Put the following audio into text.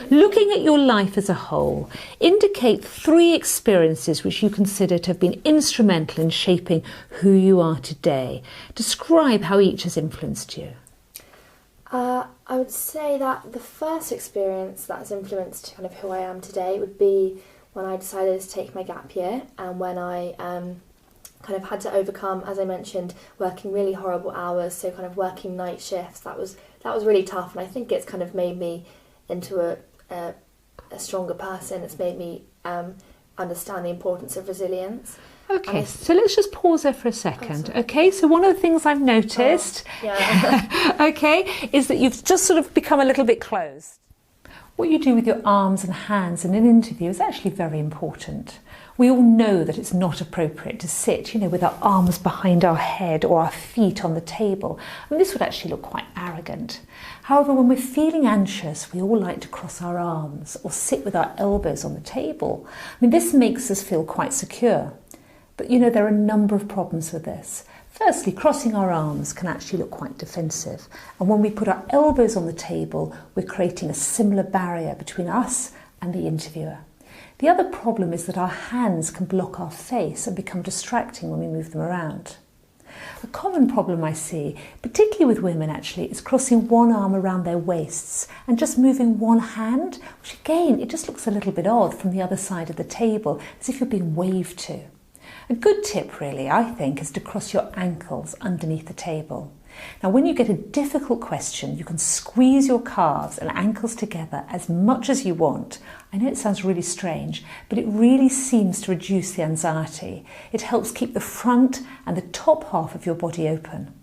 Looking at your life as a whole, indicate 3 experiences which you consider to have been instrumental in shaping who you are today. Describe how each has influenced you. I would say that the first experience that has influenced kind of who I am today would be when I decided to take my gap year, and when I kind of had to overcome, as I mentioned, working really horrible hours, so kind of working night shifts. That was really tough, and I think it's kind of made me into a stronger person. It's made me understand the importance of resilience. Okay, so let's just pause there for a second. Okay, so one of the things I've noticed, okay, is that you've just sort of become a little bit closed. What you do with your arms and hands in an interview is actually very important. We all know that it's not appropriate to sit, with our arms behind our head or our feet on the table. And this would actually look quite arrogant. However, when we're feeling anxious, we all like to cross our arms or sit with our elbows on the table. This makes us feel quite secure. But there are a number of problems with this. Firstly, crossing our arms can actually look quite defensive. And when we put our elbows on the table, we're creating a similar barrier between us and the interviewer. The other problem is that our hands can block our face and become distracting when we move them around. A common problem I see, particularly with women actually, is crossing one arm around their waists and just moving one hand, which again, it just looks a little bit odd from the other side of the table, as if you're being waved to. A good tip really, I think, is to cross your ankles underneath the table. Now, when you get a difficult question, you can squeeze your calves and ankles together as much as you want. I know it sounds really strange, but it really seems to reduce the anxiety. It helps keep the front and the top half of your body open.